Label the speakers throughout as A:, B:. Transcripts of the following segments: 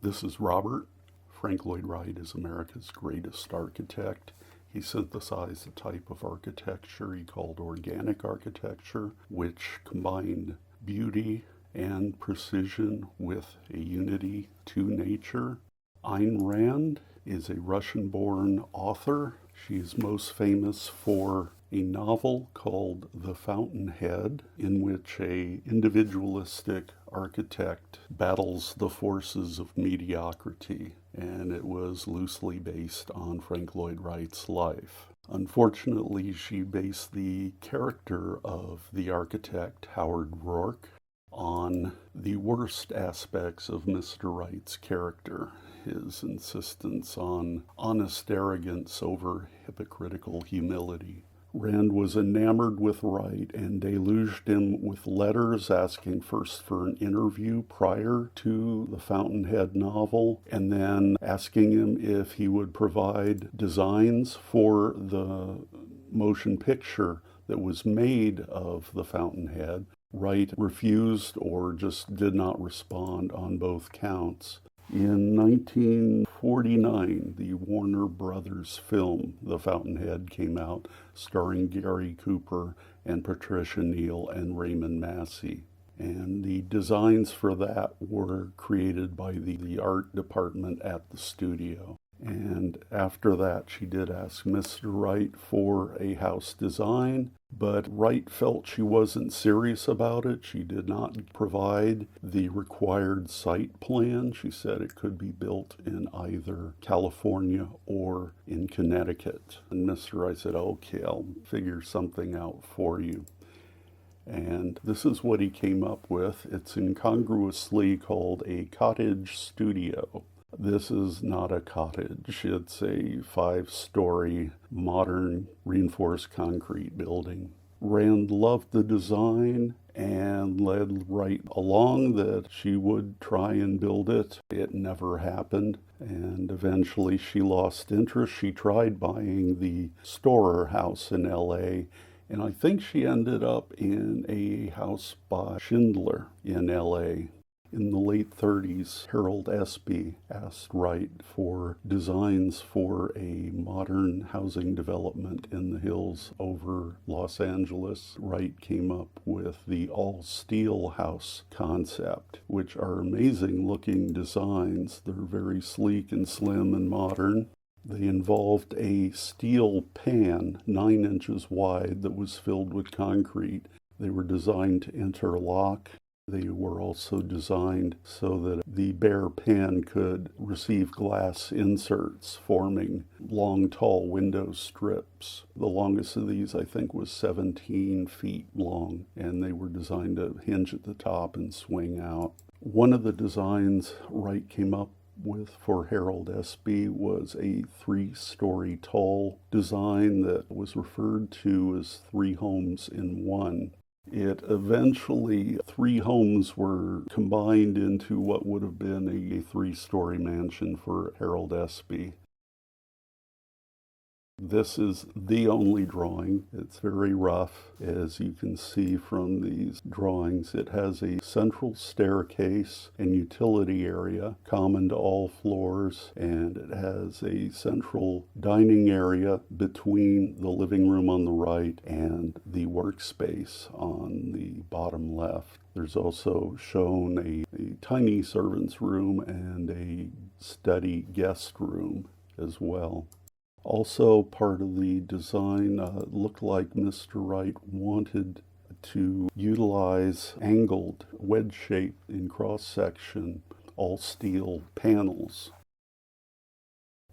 A: This is Robert. Frank Lloyd Wright is America's greatest architect. He synthesized a type of architecture he called organic architecture, which combined beauty and precision with a unity to nature. Ayn Rand is a Russian-born author. She is most famous for a novel called The Fountainhead, in which a individualistic architect battles the forces of mediocrity, and it was loosely based on Frank Lloyd Wright's life. Unfortunately, she based the character of the architect Howard Rourke on the worst aspects of Mr. Wright's character, his insistence on honest arrogance over hypocritical humility. Rand was enamored with Wright and deluged him with letters asking first for an interview prior to the Fountainhead novel, and then asking him if he would provide designs for the motion picture that was made of the Fountainhead. Wright refused or just did not respond on both counts. In 1949, the Warner Brothers film The Fountainhead came out, starring Gary Cooper and Patricia Neal and Raymond Massey. And the designs for that were created by the art department at the studio. And after that, she did ask Mr. Wright for a house design, but Wright felt she wasn't serious about it. She did not provide the required site plan. She said it could be built in either California or in Connecticut. And Mr. Wright said, okay, I'll figure something out for you. And this is what he came up with. It's incongruously called a cottage studio. This is not a cottage. It's a 5-story modern reinforced concrete building. Rand loved the design and led Wright along that she would try and build it. It never happened, and eventually she lost interest. She tried buying the Storer house in LA, and I think she ended up in a house by Schindler in LA. In the late 30s, Harold Espey asked Wright for designs for a modern housing development in the hills over Los Angeles. Wright came up with the all-steel house concept, which are amazing-looking designs. They're very sleek and slim and modern. They involved a steel pan 9 inches wide that was filled with concrete. They were designed to interlock. They were also designed so that the bare pan could receive glass inserts, forming long, tall window strips. The longest of these, I think, was 17 feet long, and they were designed to hinge at the top and swing out. One of the designs Wright came up with for Harold Espey was a 3-story tall design that was referred to as 3 homes in one. It eventually, 3 homes were combined into what would have been a 3-story mansion for Harold Espey. This is the only drawing. It's very rough, as you can see from these drawings. It has a central staircase and utility area common to all floors, and it has a central dining area between the living room on the right and the workspace on the bottom left. There's also shown a tiny servant's room and a study guest room as well. Also, part of the design looked like Mr. Wright wanted to utilize angled, wedge-shaped in cross-section, all-steel panels.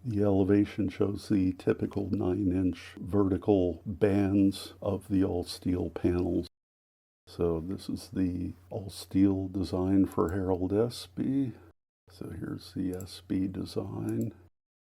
A: The elevation shows the typical 9-inch vertical bands of the all-steel panels. So this is the all-steel design for Harold Espey. So here's the Espey design.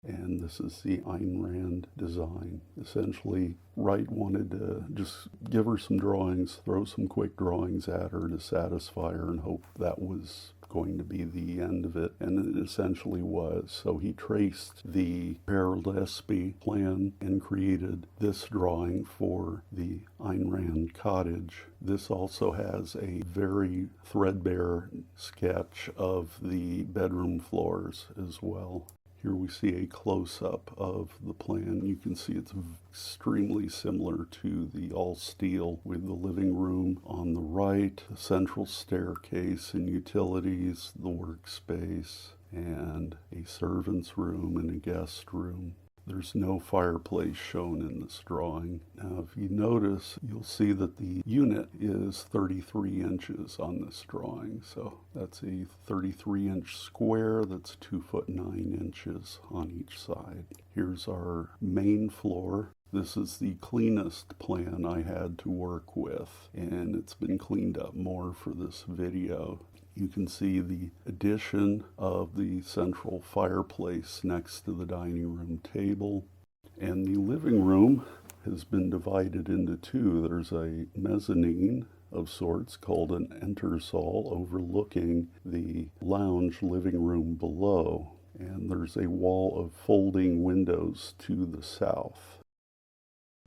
A: And this is the Ayn Rand design. Essentially, Wright wanted to just give her some drawings, throw some quick drawings at her to satisfy her, and hope that was going to be the end of it, and it essentially was. So he traced the Harold Espey plan and created this drawing for the Ayn Rand cottage. This also has a very threadbare sketch of the bedroom floors as well. Here we see a close-up of the plan. You can see it's extremely similar to the all-steel, with the living room on the right, the central staircase and utilities, the workspace, and a servant's room and a guest room. There's no fireplace shown in this drawing. Now, if you notice, you'll see that the unit is 33 inches on this drawing. So that's a 33-inch square. That's 2 foot 9 inches on each side. Here's our main floor. This is the cleanest plan I had to work with, and it's been cleaned up more for this video. You can see the addition of the central fireplace next to the dining room table. And the living room has been divided into two. There's a mezzanine of sorts called an entresol overlooking the lounge living room below. And there's a wall of folding windows to the south.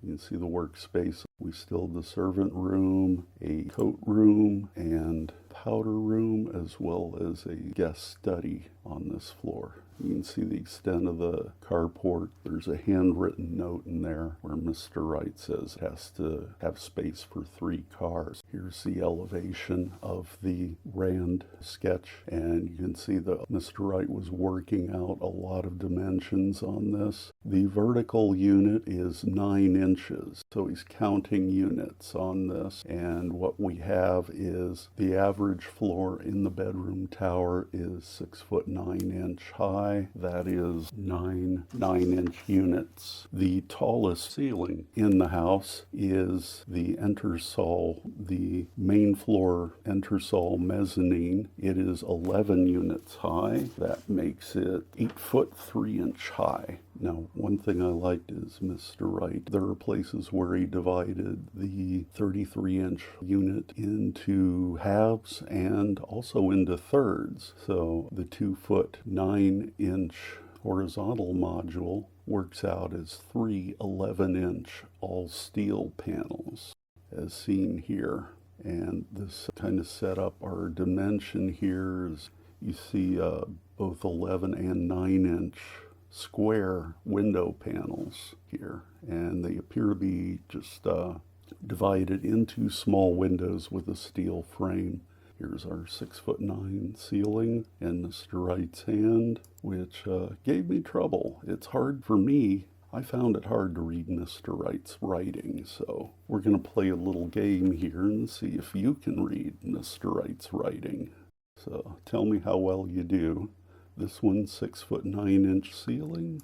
A: You can see the workspace. We still have the servant room, a coat room, and powder room, as well as a guest study on this floor. You can see the extent of the carport. There's a handwritten note in there where Mr. Wright says it has to have space for 3 cars. Here's the elevation of the Rand sketch, and you can see that Mr. Wright was working out a lot of dimensions on this. The vertical unit is 9 inches, so he's counting units on this, and what we have is the average floor in the bedroom tower is 6 foot 9 inch high. That is 9 9-inch units. The tallest ceiling in the house is the entresol, the main floor entresol mezzanine. It is 11 units high. That makes it 8 foot 3 inch high. Now, one thing I liked is Mr. Wright. There are places where he divided the 33-inch unit into halves and also into thirds. So the 2 foot 9-inch horizontal module works out as 3 11-inch all-steel panels, as seen here. And this kind of set up our dimension here. Is you see both 11 and 9-inch square window panels here, and they appear to be just divided into small windows with a steel frame. Here's our 6 foot 9 ceiling and Mr. Wright's hand, which gave me trouble. It's hard for me. I found it hard to read Mr. Wright's writing, so we're going to play a little game here and see if you can read Mr. Wright's writing. So tell me how well you do. This one's 6 foot 9 inch ceiling.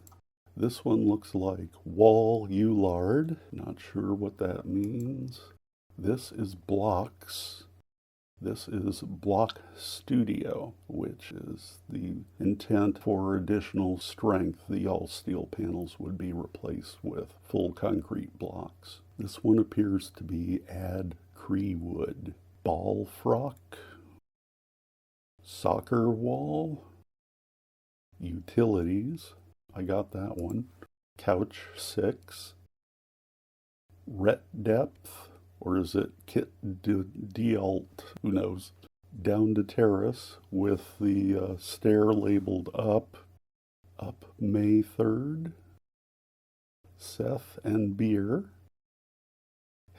A: This one looks like wall Ullard. Not sure what that means. This is blocks. This is block studio, which is the intent for additional strength. The all steel panels would be replaced with full concrete blocks. This one appears to be add Creewood. Ball frock. Soccer wall. Utilities, I got that one. Couch 6. Ret depth, or is it kit dealt? Who knows? Down to terrace with the stair labeled up. Up May 3rd. Seth and beer.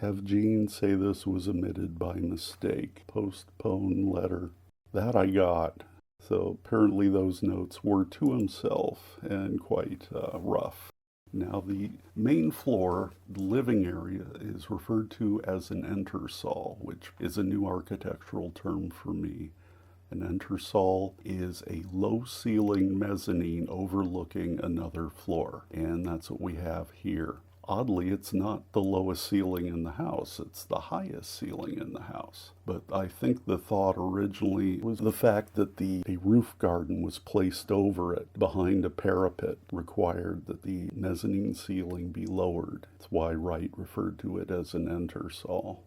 A: Have Jean say this was omitted by mistake. Postpone letter. That I got. So apparently those notes were to himself and quite rough. Now the main floor, the living area, is referred to as an entresol, which is a new architectural term for me. An entresol is a low-ceiling mezzanine overlooking another floor, and that's what we have here. Oddly, it's not the lowest ceiling in the house, it's the highest ceiling in the house. But I think the thought originally was the fact that a roof garden was placed over it behind a parapet required that the mezzanine ceiling be lowered. That's why Wright referred to it as an entresol.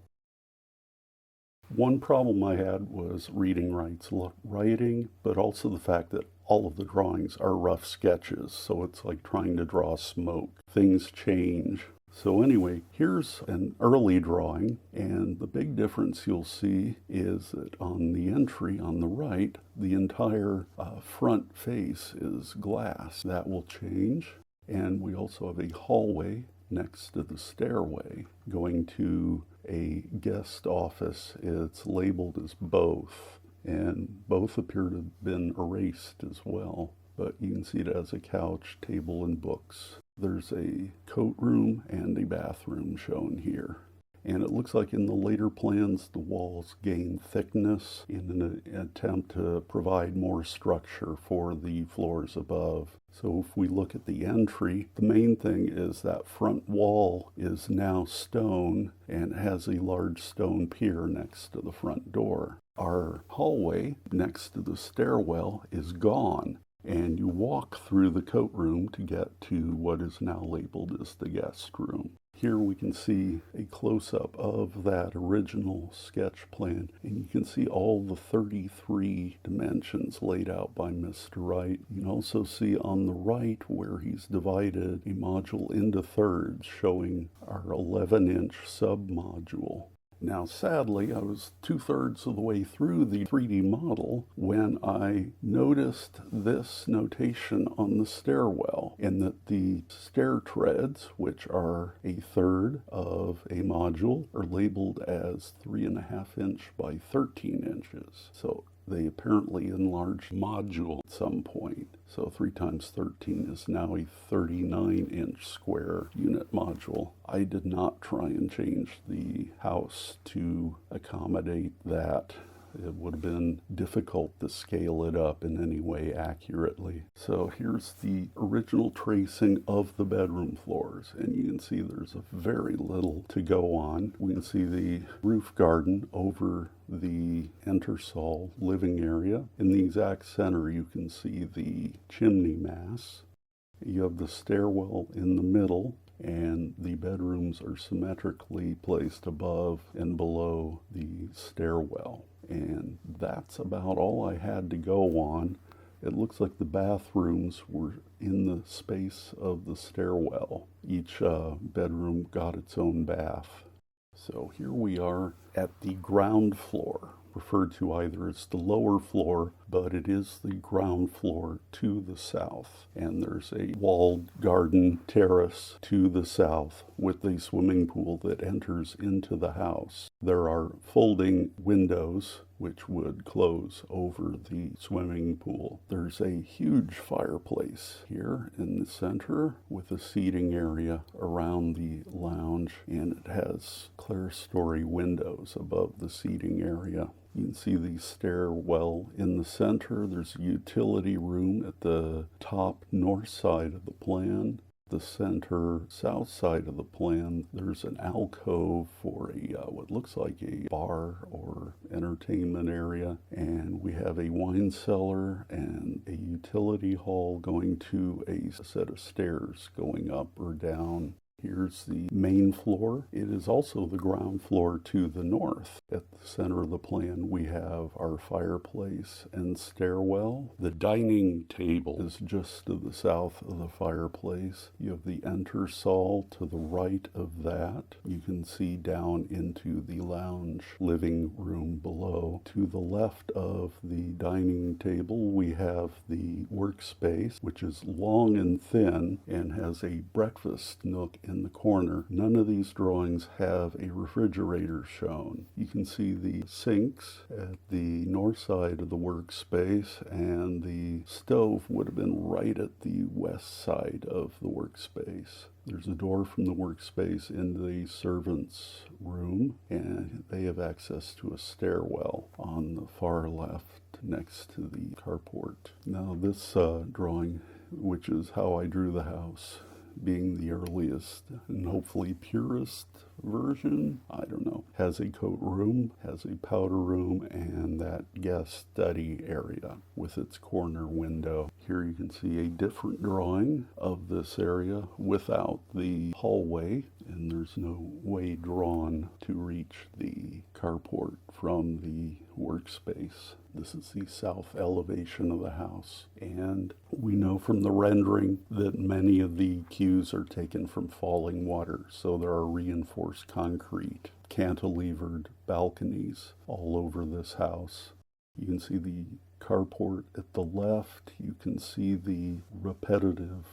A: One problem I had was reading Wright's writing, but also the fact that all of the drawings are rough sketches, so it's like trying to draw smoke. Things change. So anyway, here's an early drawing, and the big difference you'll see is that on the entry on the right, the entire front face is glass. That will change. And we also have a hallway next to the stairway going to a guest office. It's labeled as both, and both appear to have been erased as well. But you can see it as a couch, table, and books. There's a coat room and a bathroom shown here. And it looks like in the later plans, the walls gain thickness in an attempt to provide more structure for the floors above. So if we look at the entry, the main thing is that front wall is now stone and has a large stone pier next to the front door. Our hallway next to the stairwell is gone, and you walk through the coat room to get to what is now labeled as the guest room. Here we can see a close-up of that original sketch plan, and you can see all the 33 dimensions laid out by Mr. Wright. You can also see on the right where he's divided a module into thirds, showing our 11-inch sub-module. Now, sadly, I was 2/3 of the way through the 3D model when I noticed this notation on the stairwell, and that the stair treads, which are a third of a module, are labeled as 3.5 inch by 13 inches. So they apparently enlarged module at some point. So 3 times 13 is now a 39-inch square unit module. I did not try and change the house to accommodate that. It would have been difficult to scale it up in any way accurately. So here's the original tracing of the bedroom floors, and you can see there's a very little to go on. We can see the roof garden over the entresol living area. In the exact center, you can see the chimney mass. You have the stairwell in the middle, and the bedrooms are symmetrically placed above and below the stairwell. And that's about all I had to go on. It looks like the bathrooms were in the space of the stairwell. Each bedroom got its own bath. So here we are at the ground floor, referred to either as the lower floor, but it is the ground floor to the south. And there's a walled garden terrace to the south with a swimming pool that enters into the house. There are folding windows which would close over the swimming pool. There's a huge fireplace here in the center with a seating area around the lounge, and it has clerestory windows above the seating area. You can see the stairwell in the center. There's a utility room at the top north side of the plan. The center south side of the plan, there's an alcove for a what looks like a bar or entertainment area, and we have a wine cellar and a utility hall going to a set of stairs going up or down. Here's the main floor. It is also the ground floor to the north. At the center of the plan, we have our fireplace and stairwell. The dining table is just to the south of the fireplace. You have the entresol to the right of that. You can see down into the lounge living room below. To the left of the dining table, we have the workspace, which is long and thin and has a breakfast nook in the corner. None of these drawings have a refrigerator shown. You can see the sinks at the north side of the workspace, and the stove would have been right at the west side of the workspace. There's a door from the workspace into the servants' room, and they have access to a stairwell on the far left next to the carport. Now this drawing, which is how I drew the house, being the earliest and hopefully purest version, I don't know, has a coat room, has a powder room, and that guest study area with its corner window. Here you can see a different drawing of this area without the hallway, and there's no way drawn to reach the carport from the workspace. This is the south elevation of the house, and we know from the rendering that many of the cues are taken from falling water, so there are reinforced concrete, cantilevered balconies all over this house. You can see the carport at the left. You can see the repetitive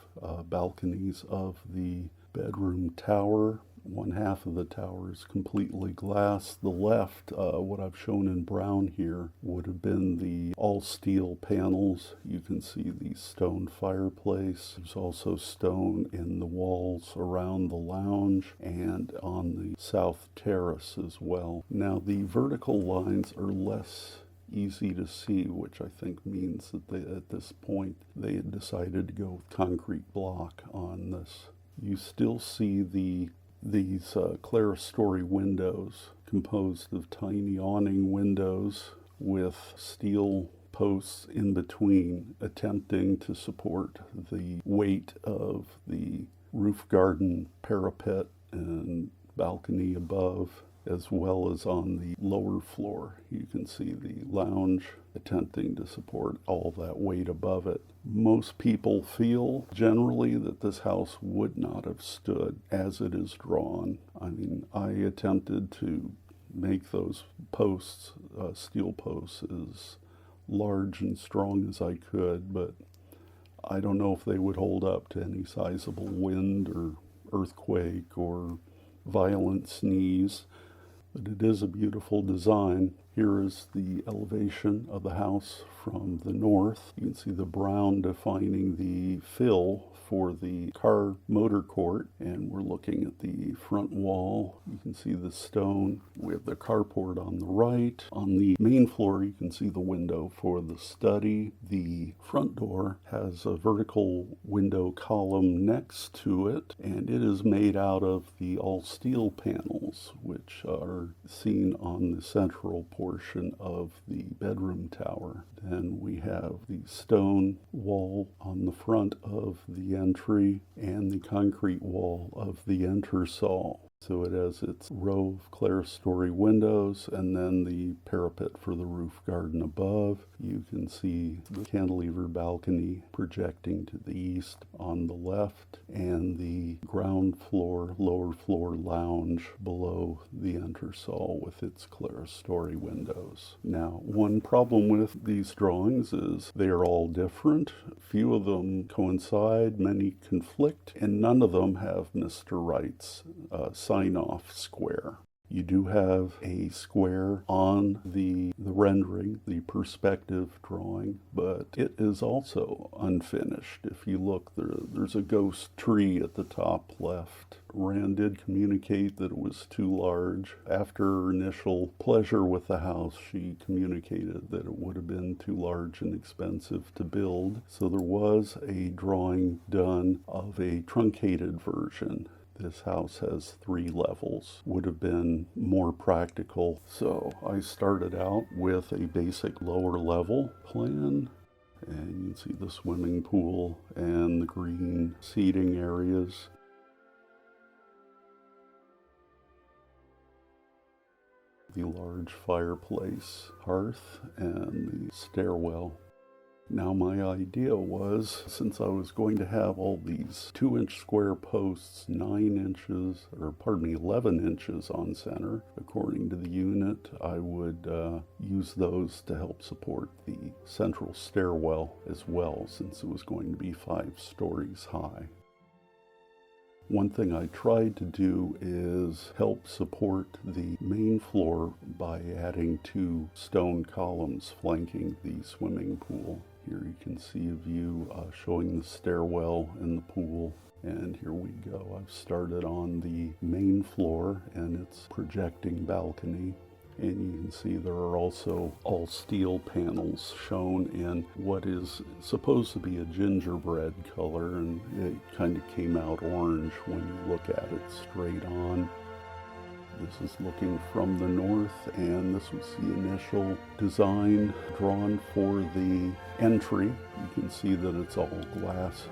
A: balconies of the bedroom tower. One half of the tower is completely glass. The left, what I've shown in brown here, would have been the all steel panels. You can see the stone fireplace. There's also stone in the walls around the lounge and on the south terrace as well. Now the vertical lines are less easy to see, which I think means that at this point they had decided to go with concrete block on this. You still see these clerestory windows composed of tiny awning windows with steel posts in between, attempting to support the weight of the roof garden parapet and balcony above, as well as on the lower floor. You can see the lounge attempting to support all that weight above it. Most people feel generally that this house would not have stood as it is drawn. I mean, I attempted to make those posts, steel posts, as large and strong as I could, but I don't know if they would hold up to any sizable wind or earthquake or violent sneeze. But it is a beautiful design. Here is the elevation of the house from the north. You can see the brown defining the fill for the car motor court, and we're looking at the front wall. You can see the stone. We have the carport on the right. On the main floor, you can see the window for the study. The front door has a vertical window column next to it, and it is made out of the all steel panels, which are seen on the central portion of the bedroom tower. Then we have the stone wall on the front of the entry and the concrete wall of the entresol. So it has its row of clerestory windows and then the parapet for the roof garden above. You can see the cantilever balcony projecting to the east on the left and the ground floor, lower floor lounge below the entresol with its clerestory windows. Now, one problem with these drawings is they are all different. Few of them coincide, many conflict, and none of them have Mr. Wright's sign-off square. You do have a square on the rendering, the perspective drawing, but it is also unfinished. If you look, there's a ghost tree at the top left. Rand did communicate that it was too large. After her initial pleasure with the house, she communicated that it would have been too large and expensive to build. So there was a drawing done of a truncated version. This house has 3 levels, would have been more practical. So I started out with a basic lower level plan, and you can see the swimming pool and the green seating areas. The large fireplace, hearth, and the stairwell. Now my idea was, since I was going to have all these 2-inch square posts, 9 inches, or pardon me, 11 inches on center, according to the unit, I would use those to help support the central stairwell as well, since it was going to be 5 stories high. One thing I tried to do is help support the main floor by adding 2 stone columns flanking the swimming pool. Here you can see a view showing the stairwell and the pool. And here we go. I've started on the main floor and its projecting balcony. And you can see there are also all steel panels shown in what is supposed to be a gingerbread color, and it kind of came out orange when you look at it straight on. This is looking from the north, and this was the initial design drawn for the entry. You can see that it's all glass.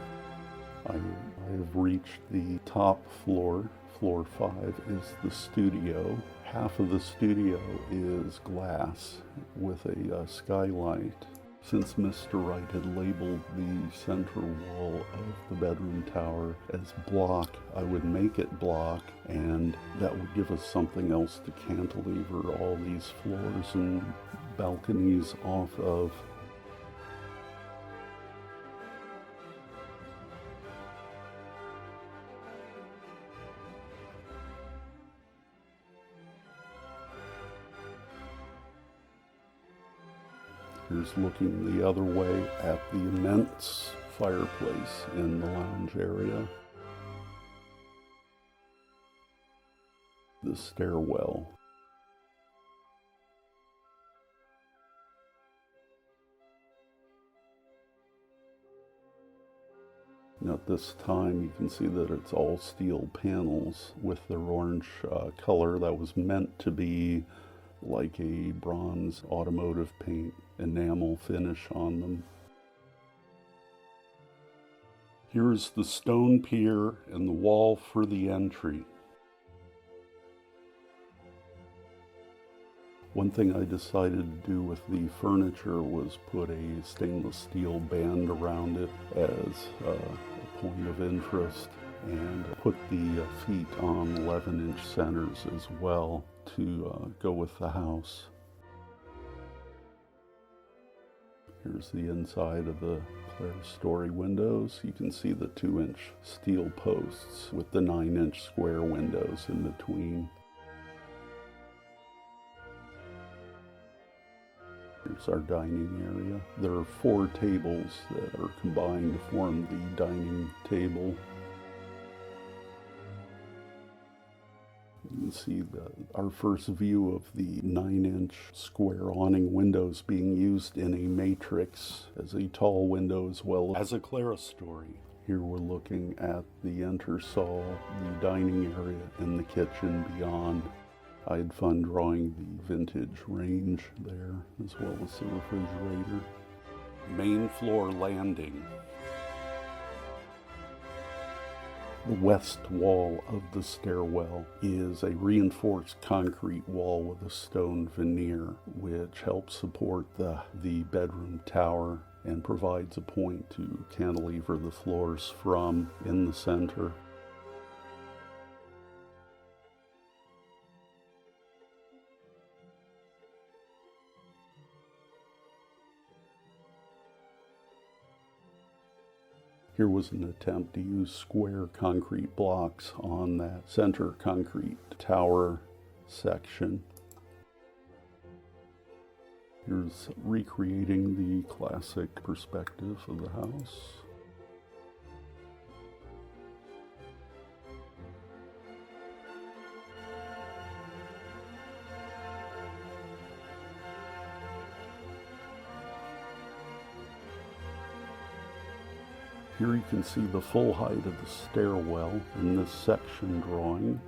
A: I have reached the top floor floor 5 is the studio. Half of the studio is glass with a skylight. Since Mr. Wright had labeled the center wall of the bedroom tower as block, I would make it block, and that would give us something else to cantilever all these floors and balconies off of. Here's looking the other way at the immense fireplace in the lounge area. The stairwell. Now at this time you can see that it's all steel panels with their orange color that was meant to be like a bronze automotive paint enamel finish on them. Here's the stone pier and the wall for the entry. One thing I decided to do with the furniture was put a stainless steel band around it as a point of interest, and put the feet on 11-inch centers as well to go with the house. Here's the inside of the clerestory windows. You can see the 2-inch steel posts with the 9-inch square windows in between. Here's our dining area. There are 4 tables that are combined to form the dining table. You can see our first view of the 9-inch square awning windows being used in a matrix as a tall window as well as a clerestory. Here we're looking at the entresol, the dining area, and the kitchen beyond. I had fun drawing the vintage range there as well as the refrigerator. Main floor landing. The west wall of the stairwell is a reinforced concrete wall with a stone veneer, which helps support the bedroom tower and provides a point to cantilever the floors from in the center. Here was an attempt to use square concrete blocks on that center concrete tower section. Here's recreating the classic perspective of the house. Here you can see the full height of the stairwell in this section drawing.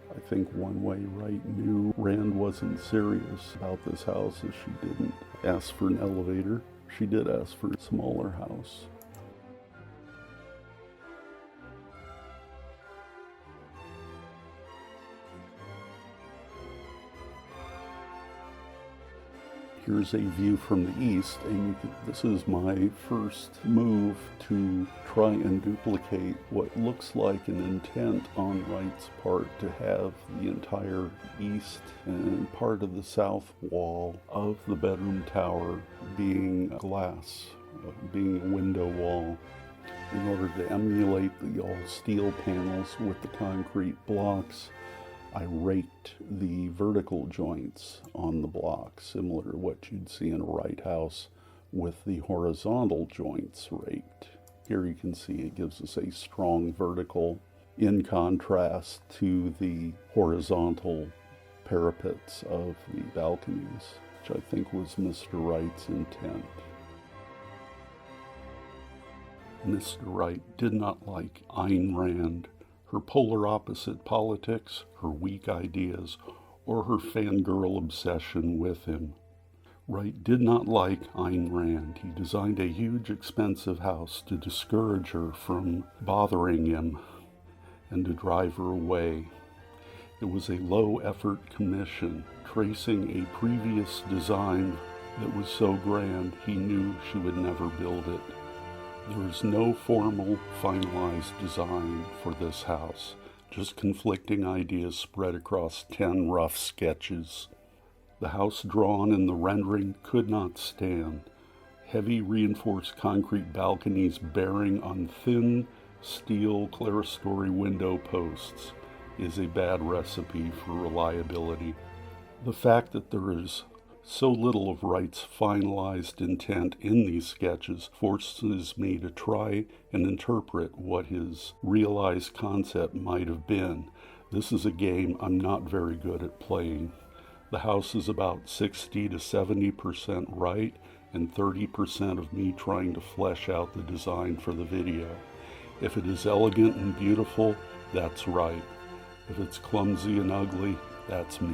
A: I think one way Wright knew Rand wasn't serious about this house is she didn't ask for an elevator. She did ask for a smaller house. Here's a view from the east, and this is my first move to try and duplicate what looks like an intent on Wright's part to have the entire east and part of the south wall of the bedroom tower being glass, being a window wall. In order to emulate the all steel panels with the concrete blocks, I raked the vertical joints on the block, similar to what you'd see in a Wright house, with the horizontal joints raked. Here you can see it gives us a strong vertical in contrast to the horizontal parapets of the balconies, which I think was Mr. Wright's intent. Mr. Wright did not like Ayn Rand, her polar opposite politics, her weak ideas, or her fangirl obsession with him. Wright did not like Ayn Rand. He designed a huge, expensive house to discourage her from bothering him. and to drive her away. It was a low-effort commission, tracing a previous design that was so grand he knew she would never build it. There is no formal, finalized design for this house, just conflicting ideas spread across 10 rough sketches. The house drawn in the rendering could not stand. Heavy reinforced concrete balconies bearing on thin steel clerestory window posts is a bad recipe for reliability. The fact that there is so little of Wright's finalized intent in these sketches forces me to try and interpret what his realized concept might have been. This is a game I'm not very good at playing. The house is about 60 to 70% Wright and 30% of me trying to flesh out the design for the video. If it is elegant and beautiful, that's Wright. If it's clumsy and ugly, that's me.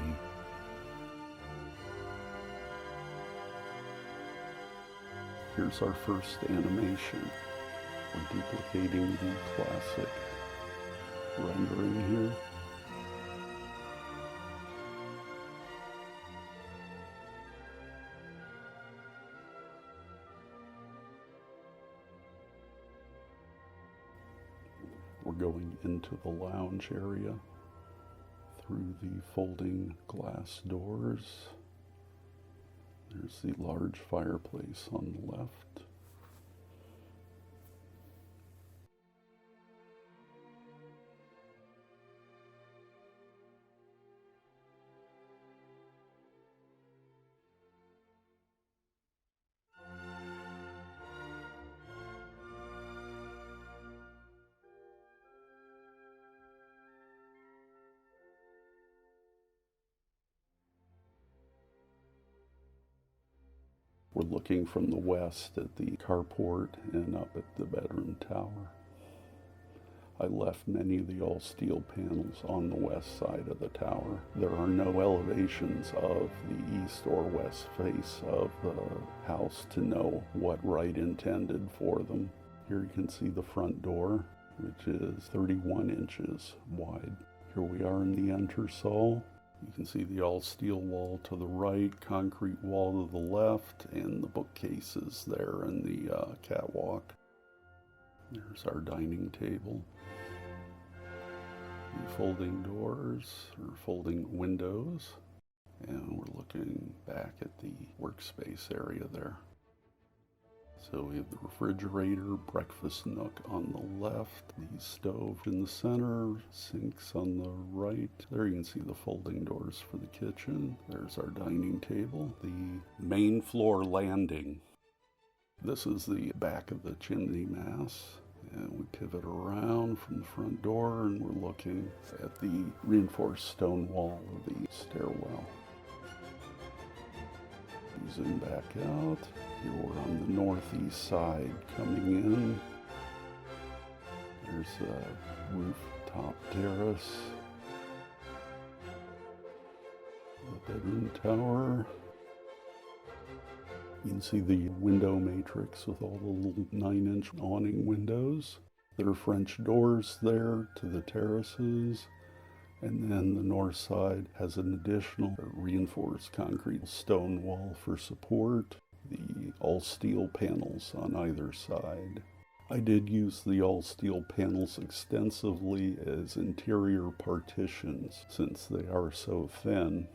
A: Here's our first animation. We're duplicating the classic rendering here. We're going into the lounge area through the folding glass doors. There's the large fireplace on the left. We're looking from the west at the carport and up at the bedroom tower. I left many of the all-steel panels on the west side of the tower. There are no elevations of the east or west face of the house to know what Wright intended for them. Here you can see the front door, which is 31 inches wide. Here we are in the entresol. You can see the all-steel wall to the right, concrete wall to the left, and the bookcases there in the catwalk. There's our dining table. The folding doors, or folding windows. And we're looking back at the workspace area there. So we have the refrigerator, breakfast nook on the left, the stove in the center, sinks on the right. There you can see the folding doors for the kitchen. There's our dining table, the main floor landing. This is the back of the chimney mass. And we pivot around from the front door and we're looking at the reinforced stone wall of the stairwell. Zoom back out. Here we're on the northeast side coming in. There's a rooftop terrace. The bedroom tower. You can see the window matrix with all the little 9-inch awning windows. There are French doors there to the terraces. And then the north side has an additional reinforced concrete stone wall for support, the all-steel panels on either side. I did use the all-steel panels extensively as interior partitions since they are so thin.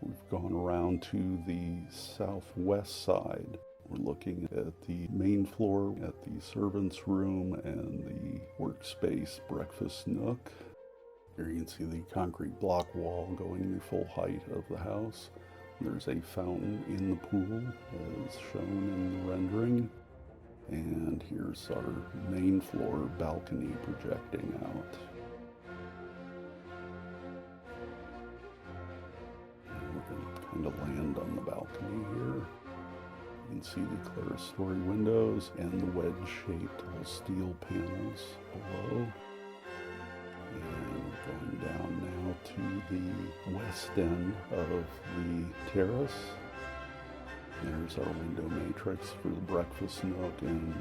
A: We've gone around to the southwest side. We're looking at the main floor, at the servants' room and the workspace breakfast nook. Here you can see the concrete block wall going the full height of the house. There's a fountain in the pool as shown in the rendering. And here's our main floor balcony projecting out. And we're going to kind of land on the balcony here. You can see the clerestory windows and the wedge-shaped steel panels below. And we're going down now to the west end of the terrace. There's our window matrix for the breakfast nook, and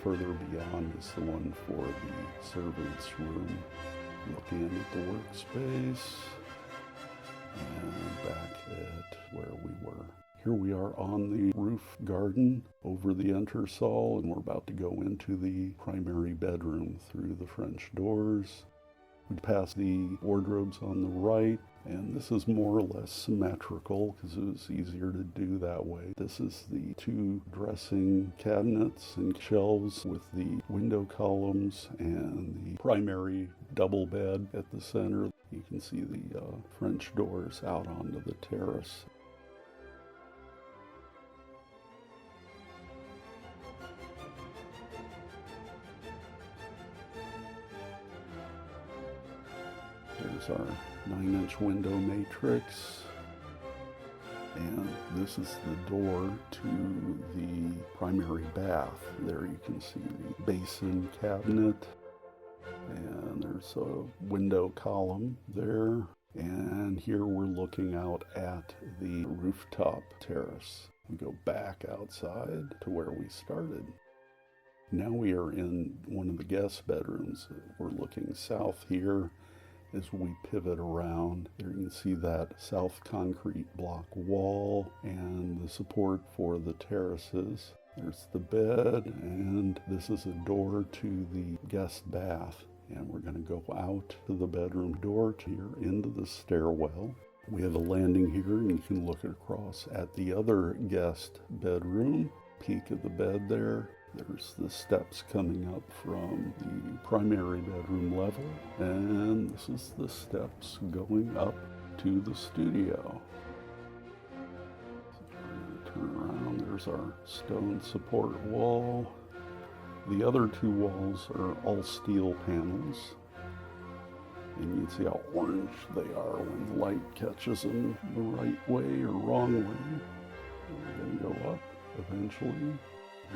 A: further beyond is the one for the servants' room. Looking at the workspace and back at where we were. Here we are on the roof garden over the entresol, and we're about to go into the primary bedroom through the French doors. We pass the wardrobes on the right, and this is more or less symmetrical because it was easier to do that way. This is the two dressing cabinets and shelves with the window columns and the primary double bed at the center. You can see the French doors out onto the terrace. There's our 9-inch window matrix, and this is the door to the primary bath. There you can see the basin cabinet, and there's a window column there, and here we're looking out at the rooftop terrace. We go back outside to where we started. Now we are in one of the guest bedrooms. We're looking south here. As we pivot around, there you can see that south concrete block wall and the support for the terraces. There's the bed, and this is a door to the guest bath. And we're going to go out to the bedroom door here into the stairwell. We have a landing here, and you can look across at the other guest bedroom. Peek of the bed there. There's the steps coming up from the primary bedroom level, and this is the steps going up to the studio. So we're going to turn around. There's our stone support wall. The other two walls are all steel panels, and you can see how orange they are when the light catches them the right way or wrong way. We're going to go up eventually.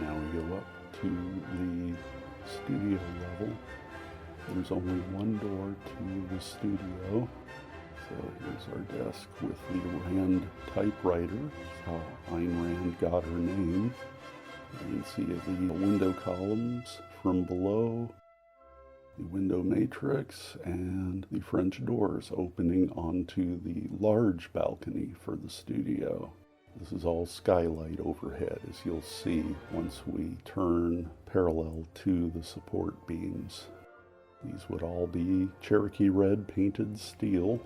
A: Now we go up to the studio level. There's only one door to the studio. So here's our desk with the Rand typewriter. That's how Ayn Rand got her name. You can see the window columns from below, the window matrix, and the French doors opening onto the large balcony for the studio. This is all skylight overhead, as you'll see once we turn parallel to the support beams. These would all be Cherokee red painted steel.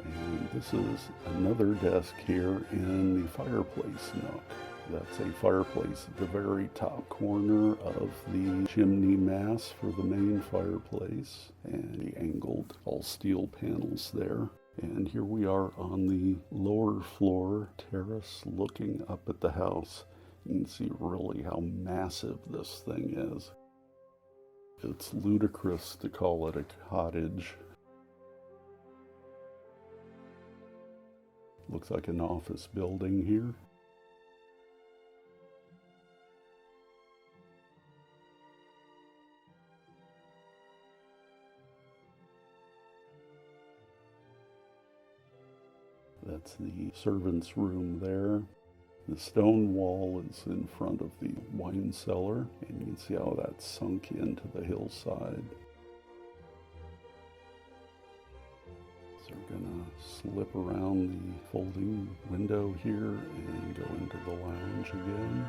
A: And this is another desk here in the fireplace nook. That's a fireplace at the very top corner of the chimney mass for the main fireplace, and the angled all steel panels there. And here we are on the lower floor terrace looking up at the house. You can see really how massive this thing is. It's ludicrous to call it a cottage. Looks like an office building here. That's the servant's room there. The stone wall is in front of the wine cellar, and you can see how that's sunk into the hillside. So we're gonna slip around the folding window here and go into the lounge again.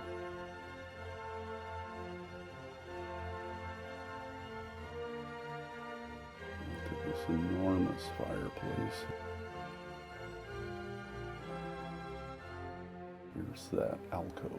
A: Look at this enormous fireplace. Here's that alcove.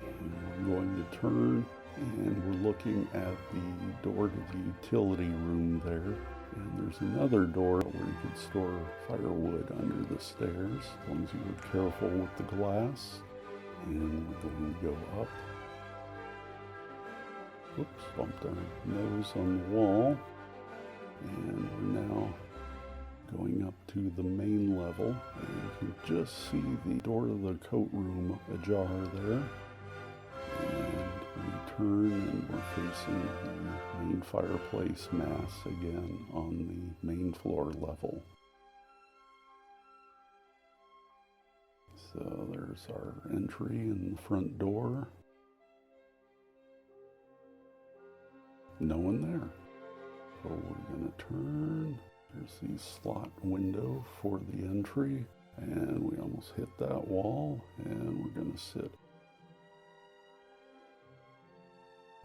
A: And we're going to turn, and we're looking at the door to the utility room there. And there's another door where you could store firewood under the stairs, as long as you were careful with the glass. And we're going to go up. Whoops, bumped our nose on the wall. And we're now going up to the main level. And you can just see the door to the coat room ajar there. And we turn and we're facing the main fireplace mass again on the main floor level. So there's our entry and the front door. No one there. So we're going to turn. There's the slot window for the entry. And we almost hit that wall. And we're going to sit.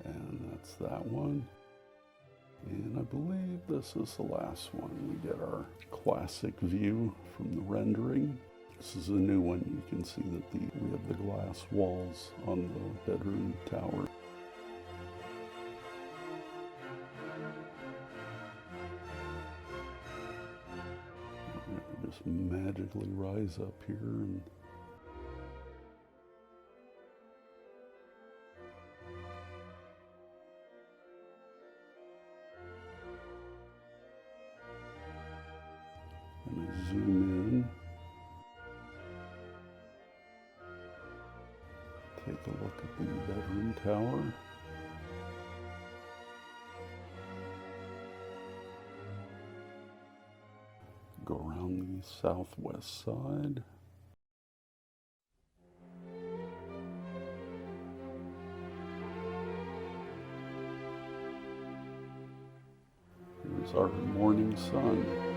A: And that's that one. And I believe this is the last one. We get our classic view from the rendering. This is a new one. You can see that we have the glass walls on the bedroom tower. Just magically rise up here and zoom in. Take a look at the bedroom tower. Go around the southwest side. Here's our morning sun.